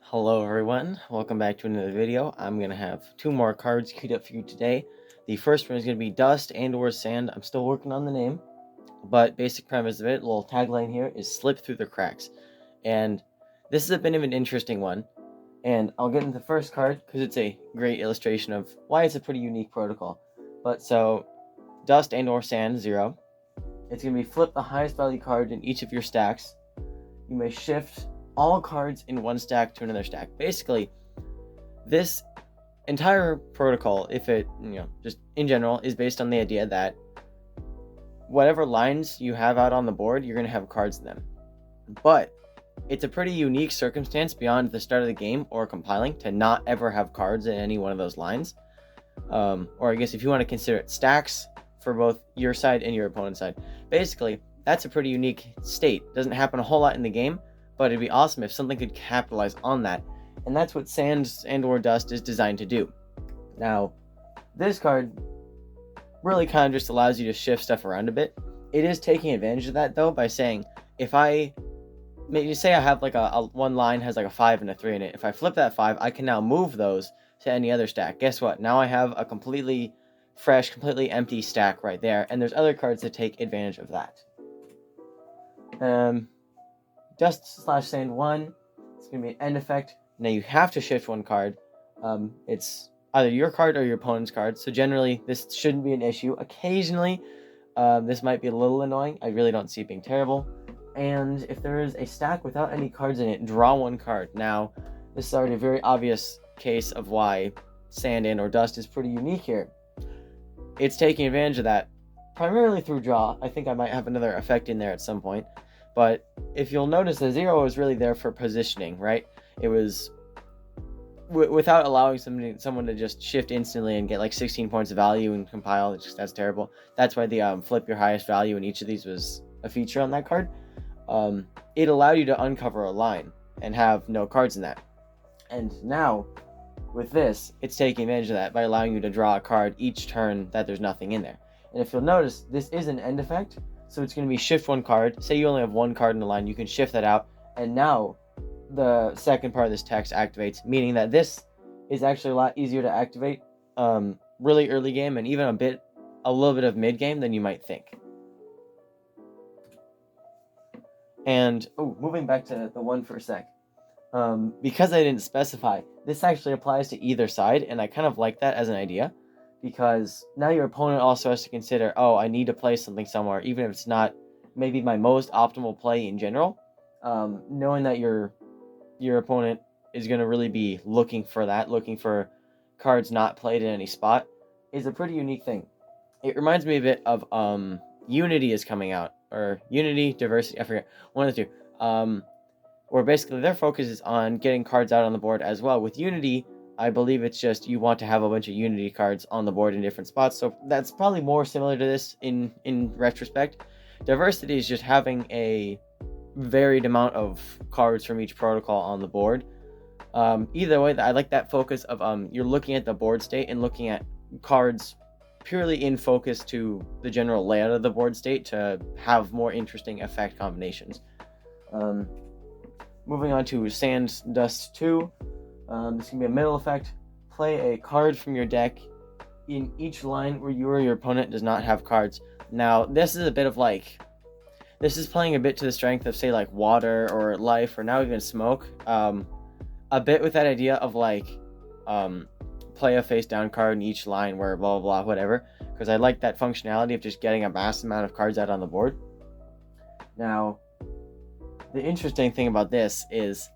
Hello everyone, welcome back to another video. I'm going to have two more cards queued up for you today. The first one is going to be Dust and or Sand. I'm still working on the name, but basic premise of it, little tagline here, is slip through the cracks. And this is a bit of an interesting one, and I'll get into the first card because it's a great illustration of why it's a pretty unique protocol. But so, Dust and or Sand, 0. It's going to be flip the highest value card in each of your stacks. You may shift all cards in one stack to another stack. Basically, this entire protocol, if it, just in general, is based on the idea that whatever lines you have out on the board, you're going to have cards in them. But it's a pretty unique circumstance beyond the start of the game or compiling to not ever have cards in any one of those lines. Or I guess if you want to consider it stacks for both your side and your opponent's side. Basically, that's a pretty unique state. Doesn't happen a whole lot in the game, but it'd be awesome if something could capitalize on that. And that's what Sand and or Dust is designed to do. Now, this card really kind of just allows you to shift stuff around a bit. It is taking advantage of that, though, by saying, if I, maybe say I have like a one line has like a 5 and a 3 in it. If I flip that 5, I can now move those to any other stack. Guess what? Now I have a completely fresh, completely empty stack right there, and there's other cards that take advantage of that. Dust/Sand 1, it's going to be an end effect. Now you have to shift one card. It's either your card or your opponent's card, so generally this shouldn't be an issue. Occasionally, this might be a little annoying. I really don't see it being terrible. And if there is a stack without any cards in it, draw one card. Now, this is already a very obvious case of why Sand and or Dust is pretty unique here. It's taking advantage of that, primarily through draw. I think I might have another effect in there at some point. But if you'll notice, the 0 was really there for positioning, right? It was without allowing someone to just shift instantly and get like 16 points of value and compile. That's terrible. That's why the flip your highest value in each of these was a feature on that card. It allowed you to uncover a line and have no cards in that. And now, with this, it's taking advantage of that by allowing you to draw a card each turn that there's nothing in there. And if you'll notice, this is an end effect. So it's going to be shift one card. Say you only have one card in the line, you can shift that out. And now the second part of this text activates, meaning that this is actually a lot easier to activate really early game and even a little bit of mid game than you might think. And, moving back to the 1 for a sec. Because I didn't specify, this actually applies to either side, and I kind of like that as an idea. Because now your opponent also has to consider, I need to play something somewhere, even if it's not maybe my most optimal play in general. Knowing that your opponent is going to really be looking for cards not played in any spot, is a pretty unique thing. It reminds me a bit of Unity is coming out, or Unity, Diversity, I forget, one of the two. Where basically their focus is on getting cards out on the board as well. With Unity, I believe it's just you want to have a bunch of Unity cards on the board in different spots. So that's probably more similar to this in retrospect. Diversity is just having a varied amount of cards from each protocol on the board. Either way, I like that focus of you're looking at the board state and looking at cards purely in focus to the general layout of the board state to have more interesting effect combinations. Moving on to Sand Dust 2. This can be a middle effect. Play a card from your deck in each line where you or your opponent does not have cards. Now, this is a bit of this is playing a bit to the strength of, say, like water or life or now even smoke. A bit with that idea of play a face down card in each line where blah, blah, blah, whatever. Because I like that functionality of just getting a vast amount of cards out on the board. Now, the interesting thing about this is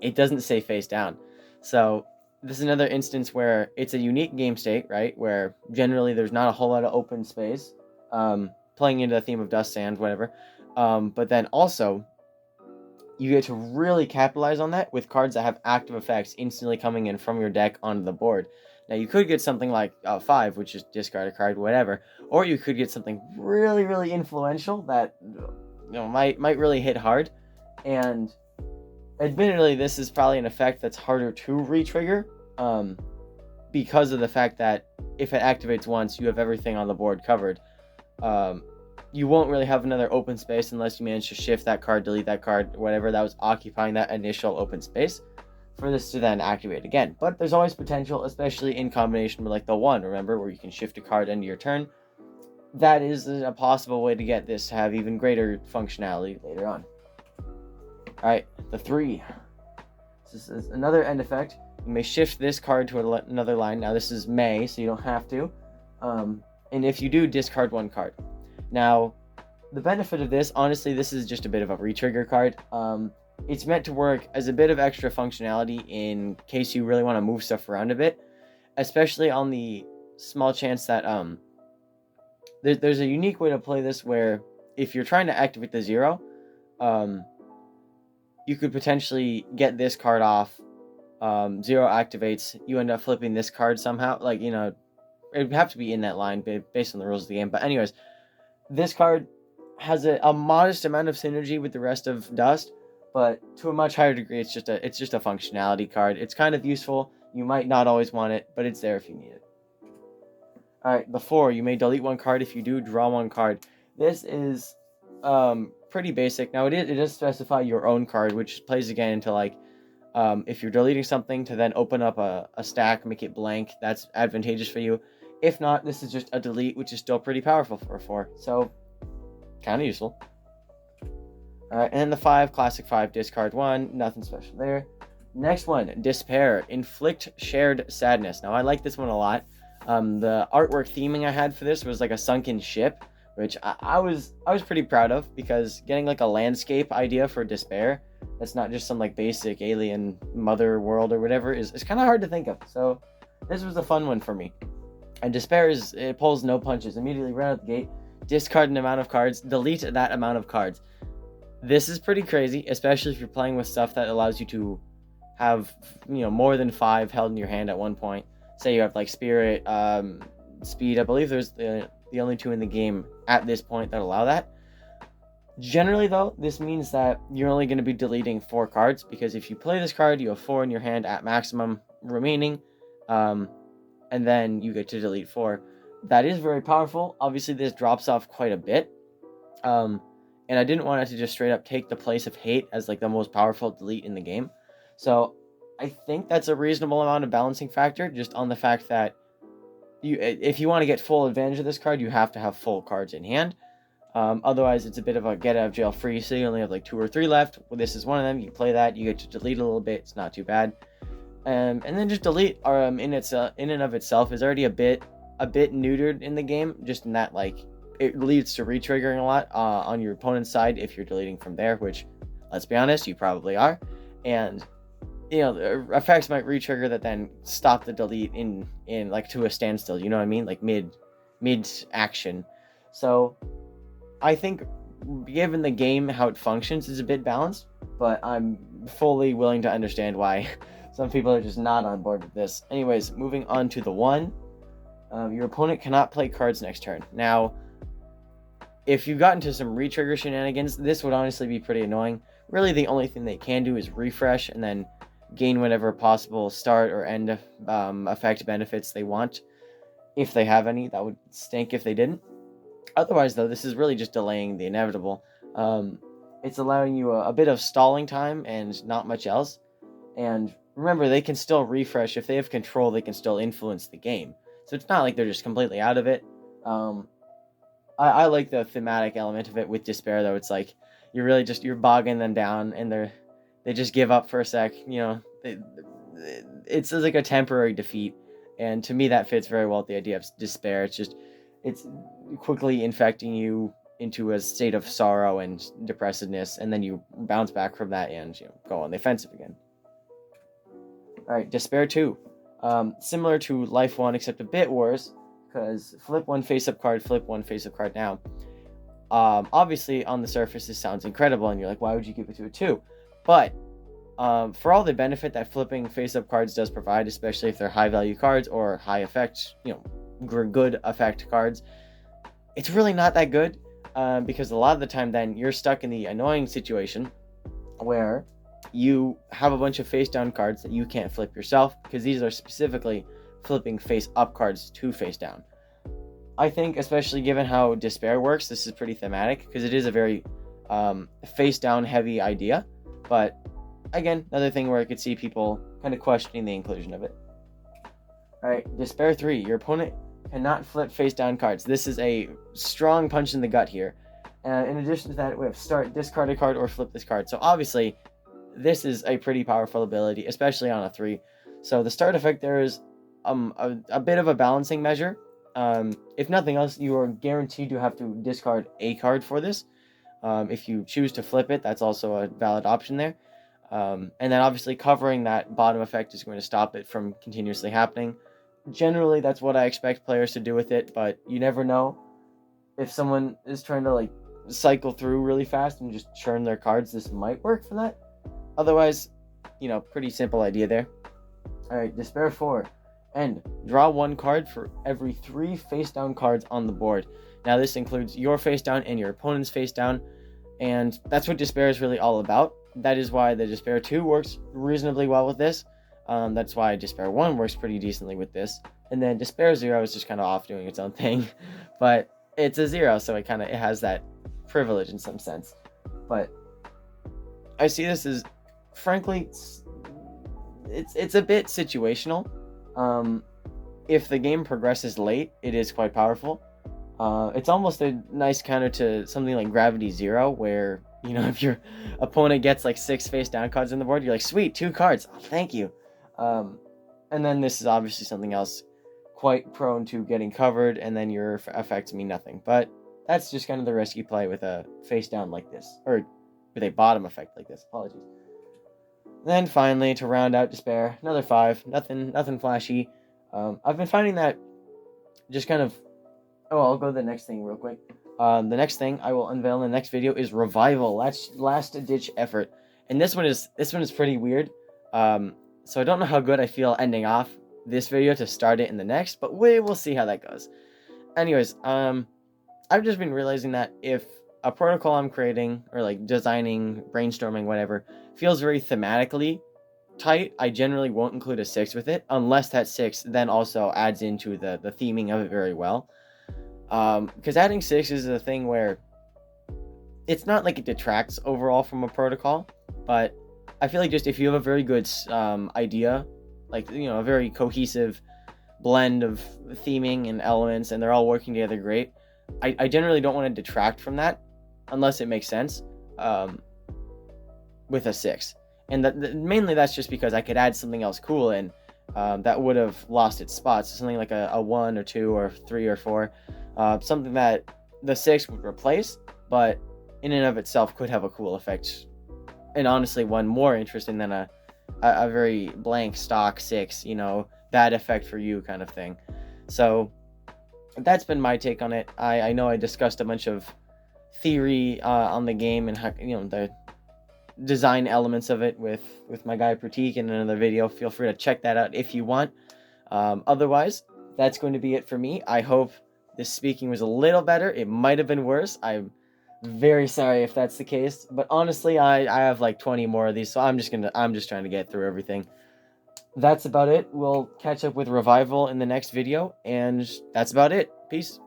it doesn't say face down. So this is another instance where it's a unique game state, right? Where generally there's not a whole lot of open space, playing into the theme of dust, sand, whatever. But then also, you get to really capitalize on that with cards that have active effects instantly coming in from your deck onto the board. Now, you could get something like 5, which is discard a card, whatever. Or you could get something really, really influential that might really hit hard. And admittedly, this is probably an effect that's harder to re-trigger because of the fact that if it activates once, you have everything on the board covered. you won't really have another open space unless you manage to shift that card, delete that card, whatever that was occupying that initial open space, for this to then activate again. But there's always potential, especially in combination with like the 1, remember, where you can shift a card into your turn. That is a possible way to get this to have even greater functionality later on. Alright, the 3. This is another end effect. You may shift this card to another line. Now this is may, so you don't have to. And if you do, discard 1 card. Now, the benefit of this, honestly, this is just a bit of a re-trigger card. It's meant to work as a bit of extra functionality in case you really want to move stuff around a bit, especially on the small chance that there's a unique way to play this where if you're trying to activate the 0, you could potentially get this card off. 0 activates, you end up flipping this card somehow. Like, you know, it would have to be in that line based on the rules of the game. But anyways, this card has a modest amount of synergy with the rest of Dust, but to a much higher degree, it's just a functionality card. It's kind of useful. You might not always want it, but it's there if you need it. Alright, the 4, you may delete 1 card. If you do, draw 1 card. This is pretty basic. Now, it does specify your own card, which plays again into, like, if you're deleting something to then open up a stack, make it blank, that's advantageous for you. If not, this is just a delete, which is still pretty powerful for a 4. So, kind of useful. Alright, and then the 5, classic 5, discard 1, nothing special there. Next one, Despair, inflict shared sadness. Now, I like this one a lot. The artwork theming I had for this was like a sunken ship, which I was pretty proud of, because getting like a landscape idea for Despair that's not just some like basic alien mother world or whatever is kind of hard to think of. So this was a fun one for me. And Despair it pulls no punches. Immediately right out the gate, discard an amount of cards, delete that amount of cards. This is pretty crazy, especially if you're playing with stuff that allows you to have, you know, more than 5 held in your hand at one point. Say you have like Spirit, Speed. I believe there's the only 2 in the game at this point that allow that. Generally, though, this means that you're only going to be deleting 4 cards, because if you play this card, you have 4 in your hand at maximum remaining, and then you get to delete 4. That is very powerful. Obviously, this drops off quite a bit, and I didn't want it to just straight up take the place of Hate as like the most powerful delete in the game. So I think that's a reasonable amount of balancing factor, just on the fact that if you want to get full advantage of this card, you have to have full cards in hand. Otherwise, it's a bit of a get out of jail free, so you only have like 2 or 3 left. Well, this is one of them. You play that, you get to delete a little bit. It's not too bad. And then just delete in and of itself is already a bit neutered in the game, just in that like it leads to re-triggering a lot on your opponent's side if you're deleting from there, which, let's be honest, you probably are. And you know, the effects might re-trigger that then stop the delete in like to a standstill, you know what I mean? Like mid action. So I think given the game how it functions is a bit balanced, but I'm fully willing to understand why some people are just not on board with this. Anyways, moving on to the 1. Your opponent cannot play cards next turn. Now, if you got into some re-trigger shenanigans, this would honestly be pretty annoying. Really, the only thing they can do is refresh and then gain whatever possible start or end effect benefits they want. If they have any, that would stink if they didn't. Otherwise, though, this is really just delaying the inevitable. It's allowing you a bit of stalling time and not much else. And remember, they can still refresh. If they have control, they can still influence the game. So it's not like they're just completely out of it. I like the thematic element of it with Despair, though. It's like you're bogging them down, and they just give up for a sec. You know, it's like a temporary defeat, and to me that fits very well with the idea of Despair. It's quickly infecting you into a state of sorrow and depressedness, and then you bounce back from that and go on the offensive again. All right, Despair 2, similar to Life 1, except a bit worse, because flip 1 face-up card, flip 1 face-up card now. Obviously, on the surface, this sounds incredible, and you're like, why would you give it to a 2? But for all the benefit that flipping face-up cards does provide, especially if they're high-value cards or high effect, good effect cards, it's really not that good, because a lot of the time then you're stuck in the annoying situation where you have a bunch of face-down cards that you can't flip yourself, because these are specifically flipping face-up cards to face-down. I think, especially given how Despair works, this is pretty thematic because it is a very face down heavy idea. But again, another thing where I could see people kind of questioning the inclusion of it. Alright, Despair 3. Your opponent cannot flip face down cards. This is a strong punch in the gut here. In addition to that, we have start, discard a card, or flip this card. So obviously, this is a pretty powerful ability, especially on a 3. So the start effect there is a bit of a balancing measure. If nothing else, you are guaranteed to have to discard a card for this. If you choose to flip it, that's also a valid option there. And then obviously covering that bottom effect is going to stop it from continuously happening. Generally, that's what I expect players to do with it, but you never know. If someone is trying to like cycle through really fast and just churn their cards, this might work for that. Otherwise, pretty simple idea there. Alright, Despair 4. End. Draw 1 card for every 3 face-down cards on the board. Now, this includes your face-down and your opponent's face-down, and that's what Despair is really all about. That is why the Despair 2 works reasonably well with this. That's why Despair 1 works pretty decently with this. And then Despair 0 is just kind of off doing its own thing. But it's a 0, so it has that privilege in some sense. But I see this as, frankly, it's a bit situational. If the game progresses late, it is quite powerful. It's almost a nice counter to something like Gravity Zero, where, if your opponent gets like 6 face down cards on the board, you're like, sweet, 2 cards, oh, thank you. And then this is obviously something else quite prone to getting covered, and then your effects mean nothing. But that's just kind of the risky play with a face down like this, or with a bottom effect like this. Apologies. Then finally, to round out Despair, another 5. Nothing flashy. I've been finding that just kind of... Oh, I'll go to the next thing real quick. The next thing I will unveil in the next video is Revival. That's last-ditch effort. And this one is pretty weird. So I don't know how good I feel ending off this video to start it in the next, but we will see how that goes. Anyways, I've just been realizing that if a protocol I'm creating, or like designing, brainstorming, whatever, feels very thematically tight, I generally won't include a 6 with it, unless that 6 then also adds into the theming of it very well. Because adding 6 is a thing where it's not like it detracts overall from a protocol, but I feel like just if you have a very good idea, like, a very cohesive blend of theming and elements, and they're all working together great, I generally don't want to detract from that unless it makes sense with a 6. And mainly that's just because I could add something else cool in that would have lost its spot. So something like a 1 or 2 or 3 or 4. Something that the 6 would replace, but in and of itself could have a cool effect. And honestly, one more interesting than a very blank stock 6, bad effect for you kind of thing. So that's been my take on it. I know I discussed a bunch of theory on the game and how, the design elements of it with my guy Pratik in another video. Feel free to check that out if you want. Otherwise, that's going to be it for me. I hope this speaking was a little better. It might have been worse. I'm very sorry if that's the case, but honestly, I have like 20 more of these, so I'm just trying to get through everything. That's about it. We'll catch up with Revival in the next video, and that's about it. Peace.